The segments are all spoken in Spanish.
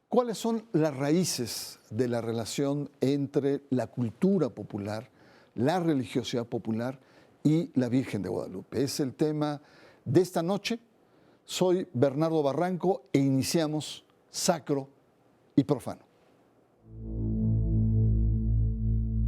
¿Cuáles son las raíces de la relación entre la cultura popular, la religiosidad popular y la Virgen de Guadalupe? Es el tema de esta noche. Soy Bernardo Barranco e iniciamos Sacro y Profano.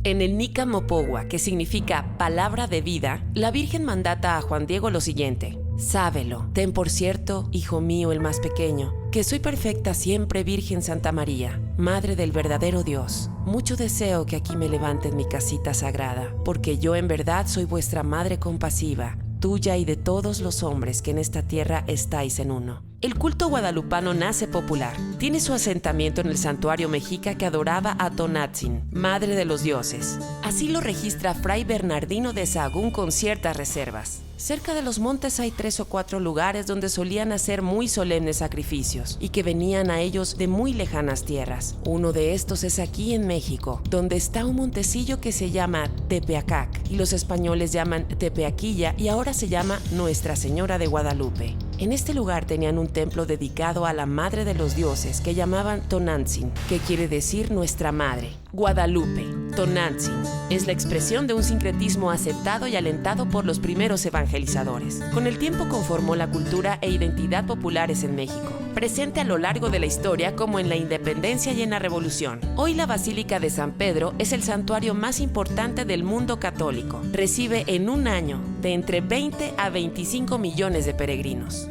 En el Nica Mopogua, que significa palabra de vida, la Virgen mandata a Juan Diego lo siguiente: sábelo, ten por cierto, hijo mío el más pequeño, que soy perfecta siempre Virgen Santa María, Madre del verdadero Dios. Mucho deseo que aquí me levanten mi casita sagrada, porque yo en verdad soy vuestra Madre compasiva, tuya y de todos los hombres que en esta tierra estáis en uno. El culto guadalupano nace popular. Tiene su asentamiento en el santuario mexica que adoraba a Tonantzin, madre de los dioses. Así lo registra Fray Bernardino de Sahagún con ciertas reservas. Cerca de los montes hay 3 o 4 lugares donde solían hacer muy solemnes sacrificios y que venían a ellos de muy lejanas tierras. Uno de estos es aquí en México, donde está un montecillo que se llama Tepeacac y los españoles llaman Tepeaquilla y ahora se llama Nuestra Señora de Guadalupe. En este lugar tenían un templo dedicado a la madre de los dioses que llamaban Tonantzin, que quiere decir nuestra madre. Guadalupe, Tonantzin, es la expresión de un sincretismo aceptado y alentado por los primeros evangelizadores. Con el tiempo conformó la cultura e identidad populares en México, presente a lo largo de la historia como en la independencia y en la revolución. Hoy la Basílica de San Pedro es el santuario más importante del mundo católico. Recibe en un año de entre 20 a 25 millones de peregrinos.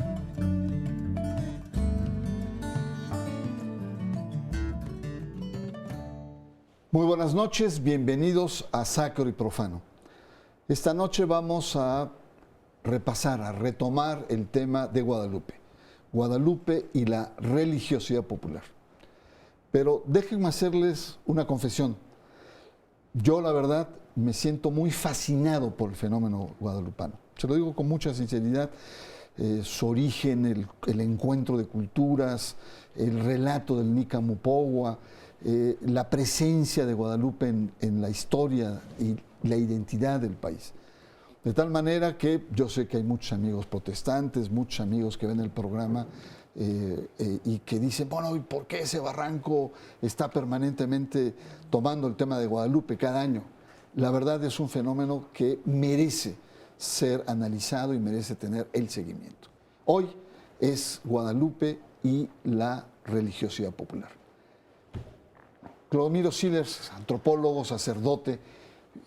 Muy buenas noches, bienvenidos a Sacro y Profano. Esta noche vamos a repasar, a retomar el tema de Guadalupe. Guadalupe y la religiosidad popular. Pero déjenme hacerles una confesión. Yo, la verdad, me siento muy fascinado por el fenómeno guadalupano. Se lo digo con mucha sinceridad. Su origen, el encuentro de culturas, el relato del Nica Mopogua, la presencia de Guadalupe en la historia y la identidad del país. De tal manera que yo sé que hay muchos amigos protestantes, muchos amigos que ven el programa y que dicen, bueno, ¿y por qué ese Barranco está permanentemente tomando el tema de Guadalupe cada año? La verdad es un fenómeno que merece ser analizado y merece tener el seguimiento. Hoy es Guadalupe y la religiosidad popular. Clodomiro Sillers, antropólogo, sacerdote,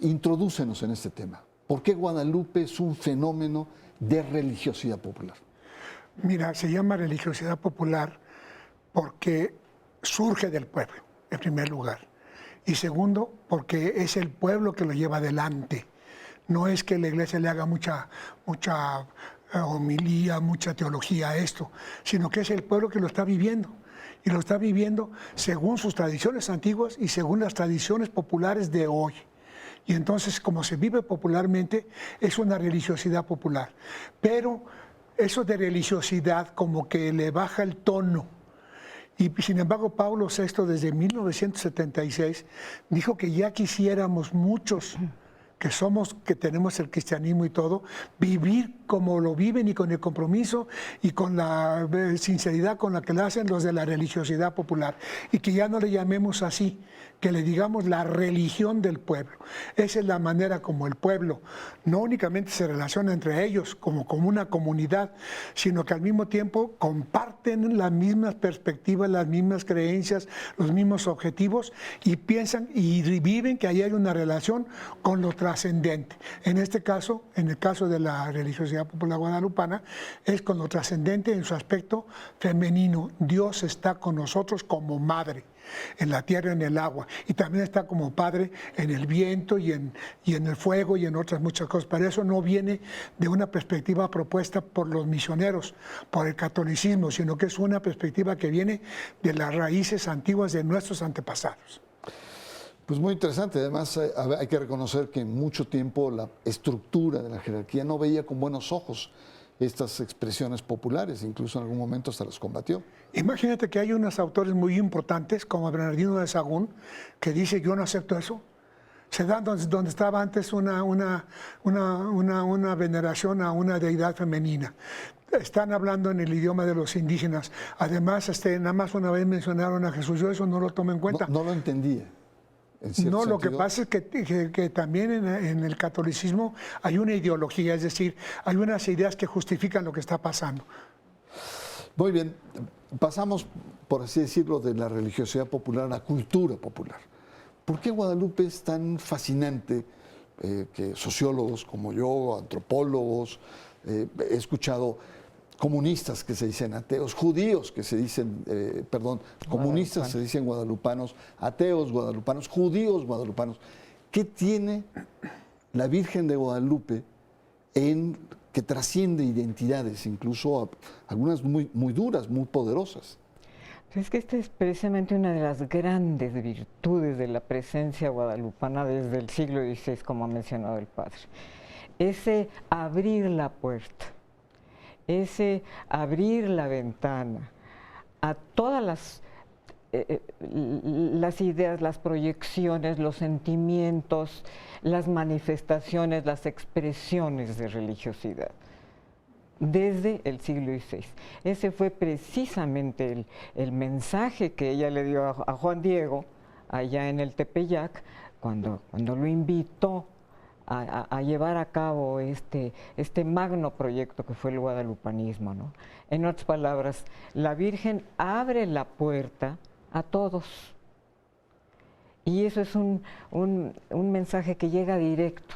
introdúcenos en este tema. ¿Por qué Guadalupe es un fenómeno de religiosidad popular? Mira, se llama religiosidad popular porque surge del pueblo, en primer lugar. Y segundo, porque es el pueblo que lo lleva adelante. No es que la iglesia le haga mucha homilía, mucha teología a esto, sino que es el pueblo que lo está viviendo. Y lo está viviendo según sus tradiciones antiguas y según las tradiciones populares de hoy. Y entonces, como se vive popularmente, es una religiosidad popular. Pero eso de religiosidad como que le baja el tono. Y sin embargo, Pablo VI, desde 1976, dijo que ya quisiéramos muchos que tenemos el cristianismo y todo, vivir como lo viven y con el compromiso y con la sinceridad con la que lo hacen los de la religiosidad popular. Y que ya no le llamemos así, que le digamos la religión del pueblo. Esa es la manera como el pueblo no únicamente se relaciona entre ellos como una comunidad, sino que al mismo tiempo comparten las mismas perspectivas, las mismas creencias, los mismos objetivos y piensan y viven que ahí hay una relación con lo trascendente. En este caso, en el caso de la religiosidad popular guadalupana, es con lo trascendente en su aspecto femenino. Dios está con nosotros como madre, en la tierra, en el agua, y también está como padre en el viento y en el fuego y en otras muchas cosas. Pero eso no viene de una perspectiva propuesta por los misioneros, por el catolicismo, sino que es una perspectiva que viene de las raíces antiguas de nuestros antepasados. Pues muy interesante. Además, hay que reconocer que en mucho tiempo la estructura de la jerarquía no veía con buenos ojos estas expresiones populares, incluso en algún momento hasta las combatió. Imagínate que hay unos autores muy importantes, como Bernardino de Sahagún, que dice, yo no acepto eso. Se dan donde estaba antes una veneración a una deidad femenina. Están hablando en el idioma de los indígenas. Además, nada más una vez mencionaron a Jesús. Yo eso no lo tomo en cuenta. No lo entendía. No, lo que pasa es que también en el catolicismo hay una ideología, es decir, hay unas ideas que justifican lo que está pasando. Muy bien, pasamos, por así decirlo, de la religiosidad popular a la cultura popular. ¿Por qué Guadalupe es tan fascinante que sociólogos como yo, antropólogos, he escuchado comunistas que se dicen ateos, judíos que se dicen, comunistas se dicen guadalupanos, ateos guadalupanos, judíos guadalupanos? ¿Qué tiene la Virgen de Guadalupe que trasciende identidades, incluso algunas muy duras, muy poderosas? Es que esta es precisamente una de las grandes virtudes de la presencia guadalupana desde el siglo XVI, como ha mencionado el padre. Ese abrir la puerta, ese abrir la ventana a todas las ideas, las proyecciones, los sentimientos, las manifestaciones, las expresiones de religiosidad desde el siglo XVI. Ese fue precisamente el mensaje que ella le dio a Juan Diego allá en el Tepeyac, cuando lo invitó a llevar a cabo este magno proyecto que fue el guadalupanismo, ¿no? En otras palabras, la Virgen abre la puerta a todos. Y eso es un mensaje que llega directo.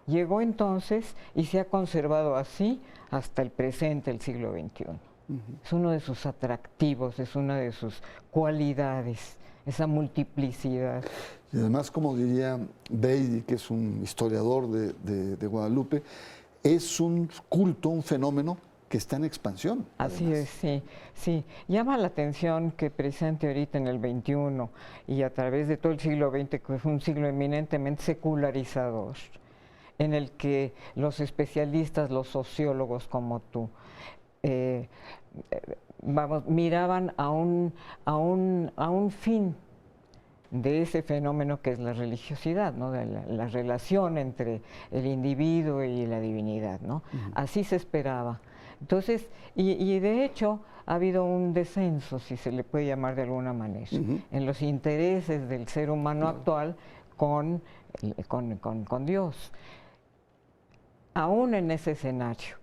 Llegó entonces y se ha conservado así hasta el presente, el siglo XXI. Es uno de sus atractivos, es una de sus cualidades, esa multiplicidad. Y además, como diría Brady, que es un historiador de Guadalupe, es un culto, un fenómeno que está en expansión. Así es, sí. Llama la atención que presente ahorita en el XXI y a través de todo el siglo XX, que fue un siglo eminentemente secularizador, en el que los especialistas, los sociólogos como tú, miraban a un fin de ese fenómeno que es la religiosidad, ¿no? De la relación entre el individuo y la divinidad, ¿no? Así se esperaba. Entonces, y de hecho ha habido un descenso, si se le puede llamar de alguna manera, en los intereses del ser humano actual con Dios. Aún en ese escenario,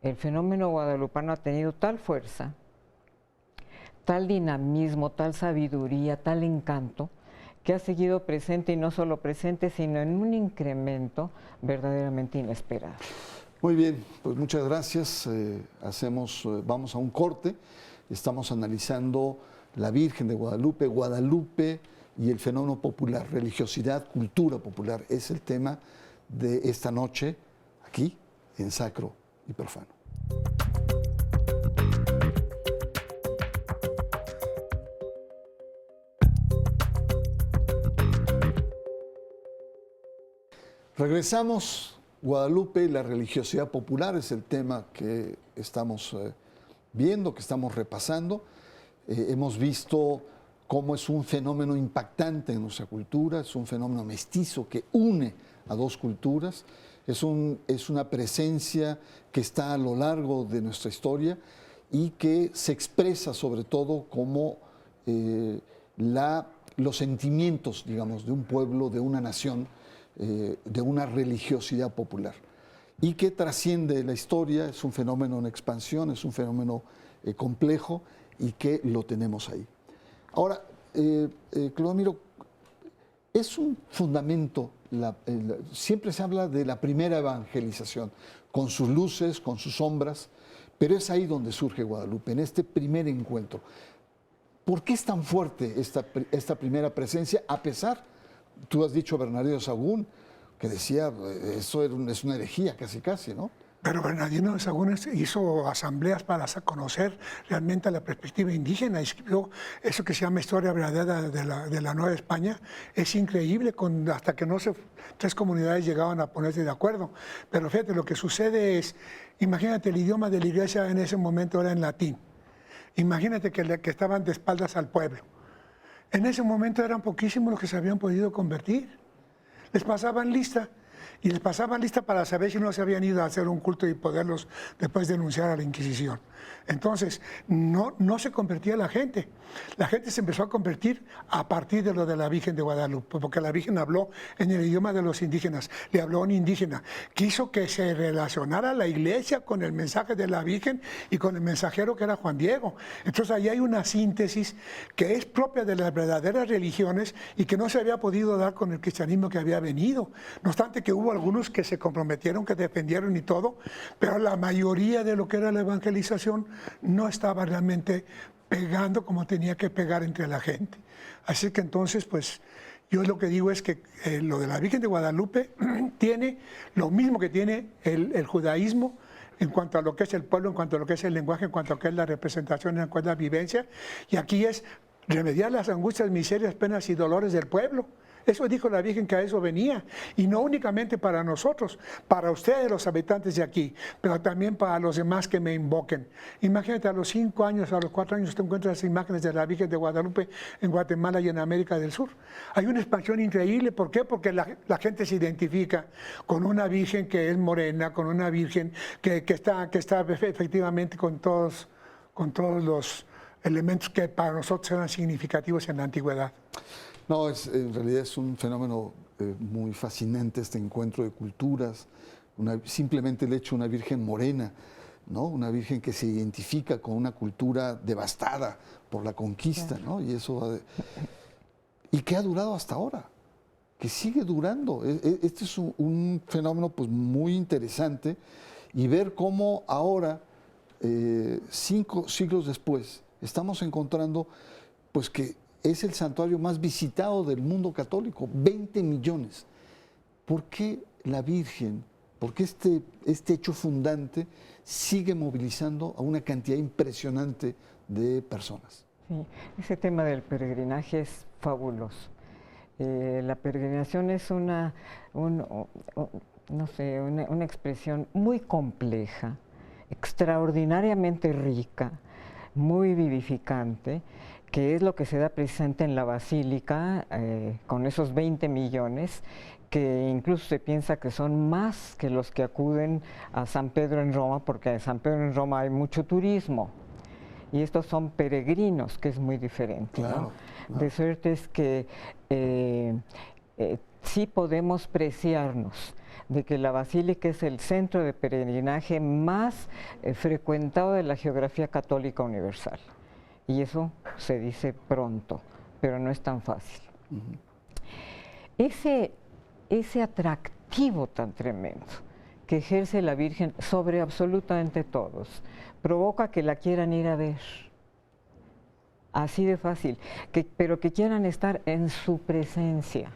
el fenómeno guadalupano ha tenido tal fuerza, tal dinamismo, tal sabiduría, tal encanto, que ha seguido presente, y no solo presente, sino en un incremento verdaderamente inesperado. Muy bien, pues muchas gracias. Vamos a un corte. Estamos analizando la Virgen de Guadalupe, Guadalupe y el fenómeno popular, religiosidad, cultura popular. Es el tema de esta noche aquí en Sacro y Profano. Regresamos. Guadalupe y la religiosidad popular es el tema que estamos viendo, que estamos repasando. Hemos visto cómo es un fenómeno impactante en nuestra cultura, es un fenómeno mestizo que une a dos culturas, es una presencia que está a lo largo de nuestra historia y que se expresa sobre todo como los sentimientos, digamos, de un pueblo, de una nación, de una religiosidad popular y que trasciende la historia, es un fenómeno en expansión, es un fenómeno complejo y que lo tenemos ahí. Ahora, Clodomiro, es un fundamento, siempre se habla de la primera evangelización, con sus luces, con sus sombras, pero es ahí donde surge Guadalupe, en este primer encuentro. ¿Por qué es tan fuerte esta primera presencia, a pesar? Tú has dicho Bernardino de Sahagún, que decía, eso es una herejía casi, ¿no? Pero Bernardino de Sahagún hizo asambleas para conocer realmente la perspectiva indígena, escribió eso que se llama Historia Verdadera de la Nueva España. Es increíble, hasta que tres comunidades llegaban a ponerse de acuerdo. Pero fíjate, lo que sucede es, imagínate, el idioma de la iglesia en ese momento era en latín. Imagínate que estaban de espaldas al pueblo. En ese momento eran poquísimos los que se habían podido convertir. les pasaban lista. Y les pasaban lista para saber si no se habían ido a hacer un culto y poderlos después denunciar a la Inquisición. Entonces, no se convertía la gente. La gente se empezó a convertir a partir de lo de la Virgen de Guadalupe, porque la Virgen habló en el idioma de los indígenas, le habló a un indígena, quiso que se relacionara la iglesia con el mensaje de la Virgen y con el mensajero que era Juan Diego. Entonces, ahí hay una síntesis que es propia de las verdaderas religiones y que no se había podido dar con el cristianismo que había venido. No obstante que hubo algunos que se comprometieron, que defendieron y todo, pero la mayoría de lo que era la evangelización no estaba realmente pegando como tenía que pegar entre la gente. Así que entonces, pues, yo lo que digo es que lo de la Virgen de Guadalupe tiene lo mismo que tiene el judaísmo en cuanto a lo que es el pueblo, en cuanto a lo que es el lenguaje, en cuanto a lo que es la representación, en cuanto a la vivencia, y aquí es remediar las angustias, miserias, penas y dolores del pueblo. Eso dijo la Virgen, que a eso venía, y no únicamente para nosotros, para ustedes los habitantes de aquí, pero también para los demás que me invoquen. Imagínate, a los 5 años, a los 4 años te encuentras las imágenes de la Virgen de Guadalupe en Guatemala y en América del Sur. Hay una expansión increíble, ¿por qué? Porque la gente se identifica con una Virgen que es morena, con una Virgen que está efectivamente con todos los elementos que para nosotros eran significativos en la antigüedad. No, en realidad es un fenómeno muy fascinante este encuentro de culturas, simplemente el hecho de una virgen morena, ¿no? Una virgen que se identifica con una cultura devastada por la conquista, ¿no? Y eso y que ha durado hasta ahora, que sigue durando. Este es un fenómeno pues muy interesante, y ver cómo ahora, 5 siglos después, estamos encontrando pues que es el santuario más visitado del mundo católico, 20 millones. ¿Por qué la Virgen, por qué este hecho fundante sigue movilizando a una cantidad impresionante de personas? Sí, ese tema del peregrinaje es fabuloso. La peregrinación es una expresión muy compleja, extraordinariamente rica, muy vivificante, que es lo que se da presente en la Basílica, con esos 20 millones, que incluso se piensa que son más que los que acuden a San Pedro en Roma, porque en San Pedro en Roma hay mucho turismo, y estos son peregrinos, que es muy diferente, claro, ¿no? Claro. De suerte es que sí podemos preciarnos de que la Basílica es el centro de peregrinaje más frecuentado de la geografía católica universal. Y eso se dice pronto, pero no es tan fácil. Ese atractivo tan tremendo que ejerce la Virgen sobre absolutamente todos, provoca que la quieran ir a ver. Así de fácil, pero que quieran estar en su presencia.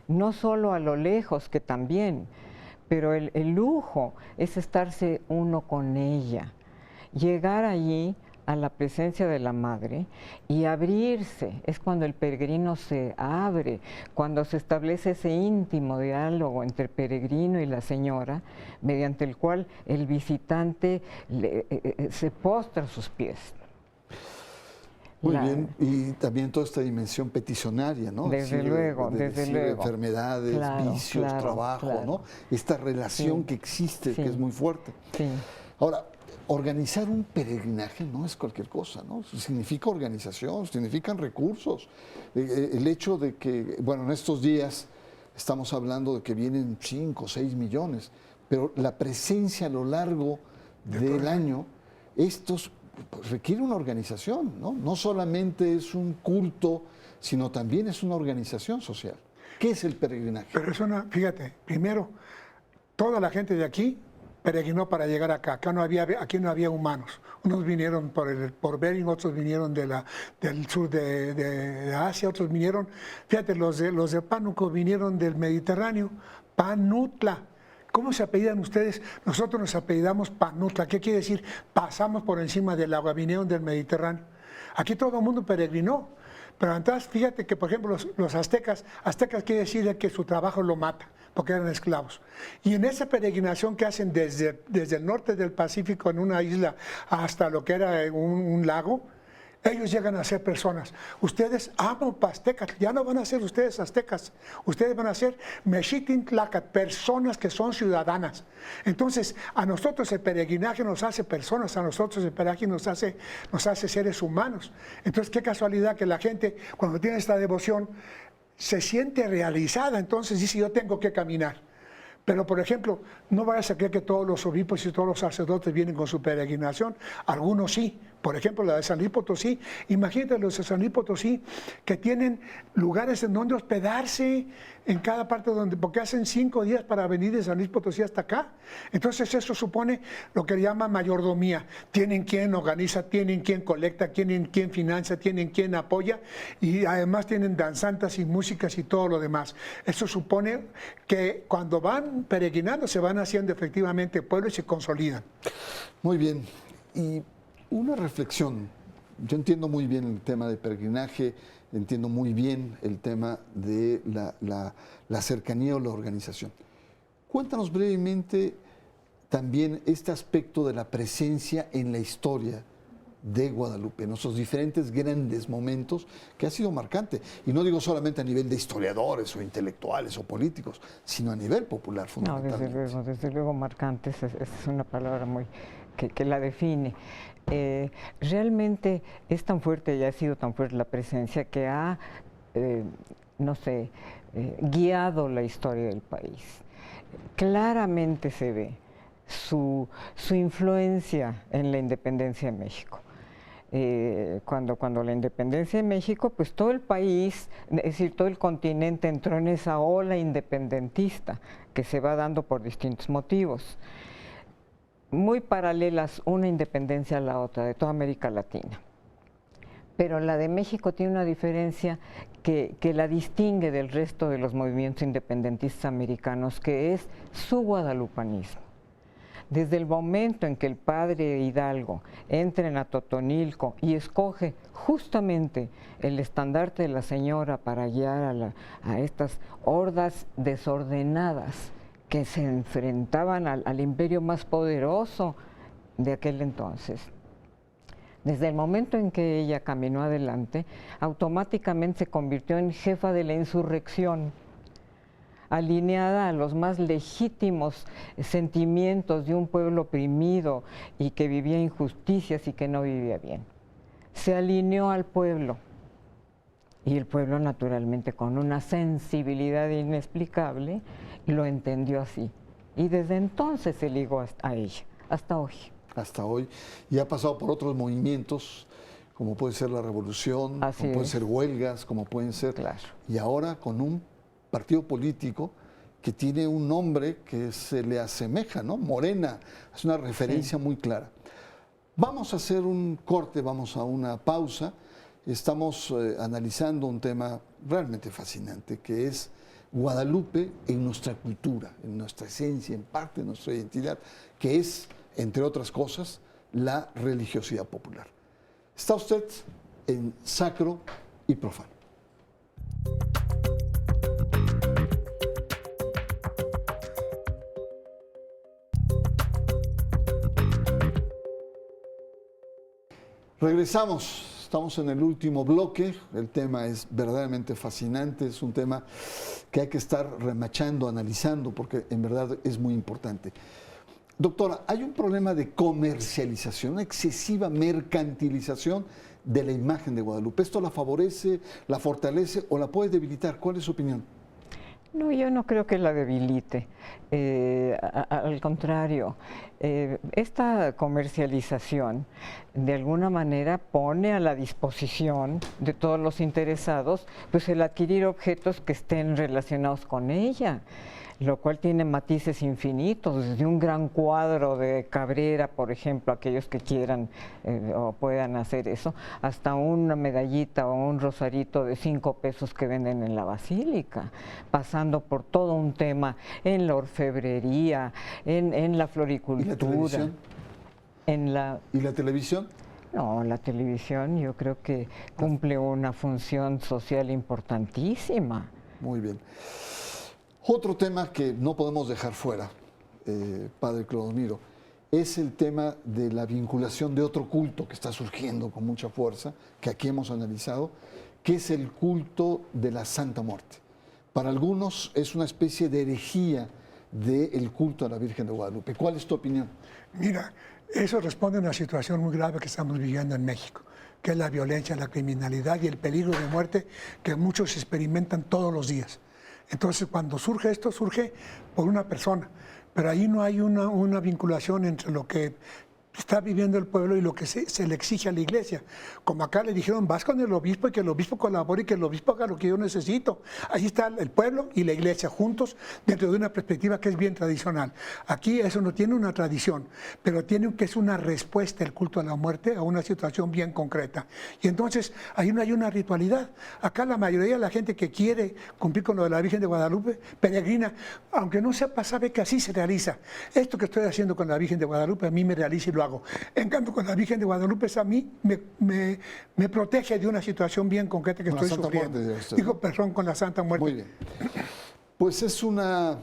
No solo a lo lejos, que también, pero el lujo es estarse uno con ella. Llegar allí a la presencia de la Madre y abrirse, es cuando el peregrino se abre, cuando se establece ese íntimo diálogo entre el peregrino y la Señora, mediante el cual el visitante se postra a sus pies. Muy bien, y también toda esta dimensión peticionaria, ¿no? Desde luego, desde luego. Enfermedades, Claro, vicios, claro, trabajo, claro. ¿no? Esta relación que existe, que es muy fuerte. Sí. Ahora, organizar un peregrinaje no es cualquier cosa, ¿no? Significa organización, significan recursos. El hecho de que, bueno, en estos días estamos hablando de que vienen 5 o 6 millones, pero la presencia a lo largo del año, estos pues, requiere una organización, ¿no? No solamente es un culto, sino también es una organización social. ¿Qué es el peregrinaje? Pero es fíjate, primero, toda la gente de aquí peregrinó para llegar acá. Aquí no había humanos. Unos vinieron por Bering, otros vinieron del sur de Asia, otros vinieron, fíjate, los de Pánuco vinieron del Mediterráneo, Panutla. ¿Cómo se apellidan ustedes? Nosotros nos apellidamos Panutla. ¿Qué quiere decir? Pasamos por encima del agua, vinieron del Mediterráneo. Aquí todo el mundo peregrinó. Pero entonces, fíjate que, por ejemplo, los aztecas quiere decir que su trabajo lo mata, porque eran esclavos. Y en esa peregrinación que hacen desde el norte del Pacífico, en una isla, hasta lo que era un lago, Ellos llegan a ser personas. Ustedes aztecas, ya no van a ser ustedes aztecas, ustedes van a ser Mexitin-Tlacat, personas que son ciudadanas. Entonces, a nosotros el peregrinaje nos hace personas, a nosotros el peregrinaje nos hace seres humanos. Entonces, qué casualidad que la gente, cuando tiene esta devoción, se siente realizada, entonces dice, yo tengo que caminar. Pero, por ejemplo, no vayas a creer que todos los obispos y todos los sacerdotes vienen con su peregrinación. Algunos sí. Por ejemplo, la de San Luis Potosí. Imagínate los de San Luis Potosí que tienen lugares en donde hospedarse en cada parte porque hacen 5 días para venir de San Luis Potosí hasta acá. Entonces eso supone lo que llama mayordomía. Tienen quien organiza, tienen quien colecta, tienen quien financia, tienen quien apoya y además tienen danzantas y músicas y todo lo demás. Eso supone que cuando van peregrinando se van haciendo efectivamente pueblo y se consolidan. Muy bien. Y una reflexión. Yo entiendo muy bien el tema de peregrinaje, entiendo muy bien el tema de la cercanía o la organización. Cuéntanos brevemente también este aspecto de la presencia en la historia de Guadalupe, en nuestros diferentes grandes momentos, que ha sido marcante. Y no digo solamente a nivel de historiadores o intelectuales o políticos, sino a nivel popular fundamentalmente. No, desde luego marcante, es una palabra muy que la define. Realmente es tan fuerte y ha sido tan fuerte la presencia que ha, guiado la historia del país. Claramente se ve su influencia en la independencia de México. Cuando la independencia de México, pues todo el país, es decir, todo el continente entró en esa ola independentista que se va dando por distintos motivos. Muy paralelas una independencia a la otra de toda América Latina. Pero la de México tiene una diferencia que la distingue del resto de los movimientos independentistas americanos, que es su guadalupanismo. Desde el momento en que el padre Hidalgo entra en Atotonilco y escoge justamente el estandarte de la señora para guiar a estas hordas desordenadas que se enfrentaban al imperio más poderoso de aquel entonces. Desde el momento en que ella caminó adelante, automáticamente se convirtió en jefa de la insurrección, alineada a los más legítimos sentimientos de un pueblo oprimido y que vivía injusticias y que no vivía bien. Se alineó al pueblo y el pueblo, naturalmente, con una sensibilidad inexplicable, lo entendió así. Y desde entonces se ligó a ella, hasta hoy. Hasta hoy. Y ha pasado por otros movimientos, como puede ser la revolución, como pueden ser huelgas, como pueden ser... Claro. Y ahora con un partido político que tiene un nombre que se le asemeja, ¿no? Morena, es una referencia muy clara. Vamos a hacer un corte, vamos a una pausa. Estamos analizando un tema realmente fascinante, que es Guadalupe en nuestra cultura, en nuestra esencia, en parte de nuestra identidad, que es, entre otras cosas, la religiosidad popular. Está usted en Sacro y Profano. Regresamos. Estamos en el último bloque, el tema es verdaderamente fascinante, es un tema que hay que estar remachando, analizando, porque en verdad es muy importante. Doctora, hay un problema de comercialización, una excesiva mercantilización de la imagen de Guadalupe. ¿Esto la favorece, la fortalece o la puede debilitar? ¿Cuál es su opinión? No, yo no creo que la debilite. Al contrario, esta comercialización de alguna manera pone a la disposición de todos los interesados pues el adquirir objetos que estén relacionados con ella, lo cual tiene matices infinitos, desde un gran cuadro de Cabrera, por ejemplo, aquellos que quieran o puedan hacer eso, hasta una medallita o un rosarito de 5 pesos que venden en la basílica, pasando por todo un tema en la orfebrería, en la floricultura. ¿Y la televisión? ¿Y la televisión? No, la televisión yo creo que cumple una función social importantísima. Muy bien. Otro tema que no podemos dejar fuera, padre Clodomiro, es el tema de la vinculación de otro culto que está surgiendo con mucha fuerza, que aquí hemos analizado, que es el culto de la Santa Muerte. Para algunos es una especie de herejía del culto a la Virgen de Guadalupe. ¿Cuál es tu opinión? Mira, eso responde a una situación muy grave que estamos viviendo en México, que es la violencia, la criminalidad y el peligro de muerte que muchos experimentan todos los días. Entonces, cuando surge esto, surge por una persona, pero ahí no hay una vinculación entre lo que está viviendo el pueblo y lo que se le exige a la iglesia. Como acá le dijeron, vas con el obispo y que el obispo colabore y que el obispo haga lo que yo necesito. Ahí está el pueblo y la iglesia juntos dentro de una perspectiva que es bien tradicional. Aquí eso no tiene una tradición, pero tiene que es una respuesta el culto a la muerte a una situación bien concreta. Y entonces ahí no hay una ritualidad. Acá la mayoría de la gente que quiere cumplir con lo de la Virgen de Guadalupe, peregrina, aunque no sepa, sabe que así se realiza. Esto que estoy haciendo con la Virgen de Guadalupe a mí me realiza y lo hago. En cambio, con la Virgen de Guadalupe, a mí me protege de una situación bien concreta que estoy sufriendo. Digo, perdón, con la Santa Muerte. Muy bien. Pues es una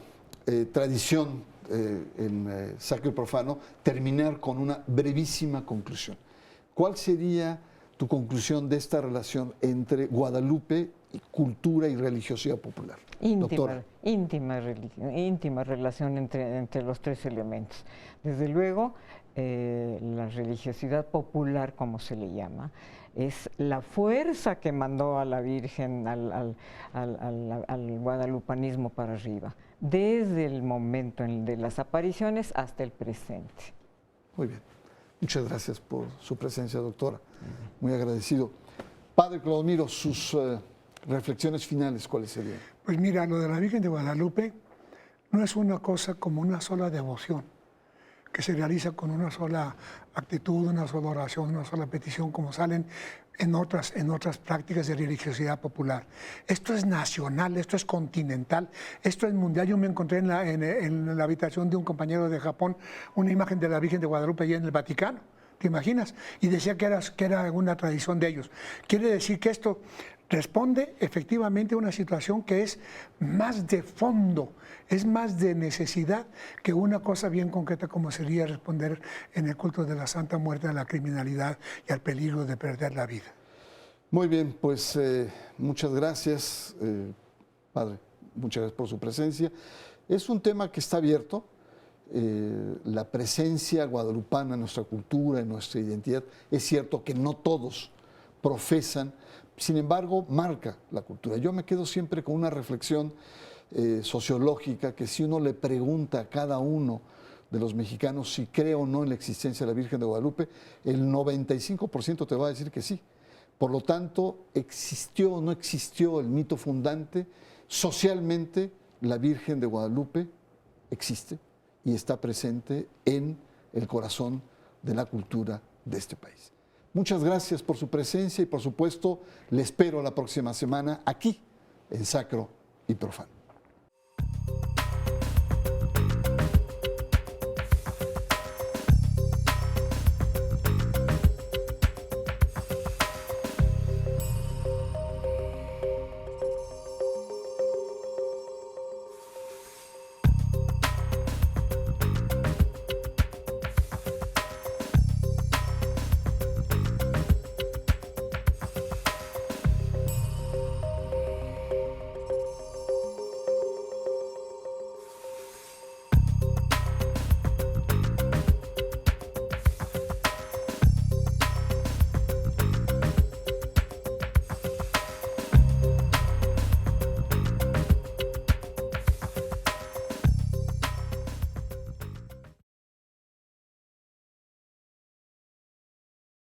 tradición en Sacro y Profano terminar con una brevísima conclusión. ¿Cuál sería tu conclusión de esta relación entre Guadalupe y cultura y religiosidad popular? Íntima relación entre los tres elementos. Desde luego, la religiosidad popular, como se le llama, es la fuerza que mandó a la Virgen al guadalupanismo para arriba, desde el momento de las apariciones hasta el presente. Muy bien. Muchas gracias por su presencia, doctora. Muy agradecido. Padre Clodomiro, sus reflexiones finales, ¿cuáles serían? Pues mira, lo de la Virgen de Guadalupe no es una cosa como una sola devoción, que se realiza con una sola actitud, una sola oración, una sola petición, como salen en otras prácticas de religiosidad popular. Esto es nacional, esto es continental, esto es mundial. Yo me encontré en la habitación de un compañero de Japón una imagen de la Virgen de Guadalupe allá en el Vaticano. ¿Te imaginas? Y decía que era una tradición de ellos. Quiere decir que esto responde efectivamente a una situación que es más de fondo, es más de necesidad que una cosa bien concreta como sería responder en el culto de la Santa Muerte a la criminalidad y al peligro de perder la vida. Muy bien, pues muchas gracias, Padre, muchas gracias por su presencia. Es un tema que está abierto. La presencia guadalupana en nuestra cultura, en nuestra identidad, es cierto que no todos profesan, sin embargo, marca la cultura. Yo me quedo siempre con una reflexión sociológica que si uno le pregunta a cada uno de los mexicanos si cree o no en la existencia de la Virgen de Guadalupe, el 95% te va a decir que sí. Por lo tanto, existió o no existió el mito fundante, socialmente la Virgen de Guadalupe existe y está presente en el corazón de la cultura de este país. Muchas gracias por su presencia y por supuesto le espero la próxima semana aquí en Sacro y Profano.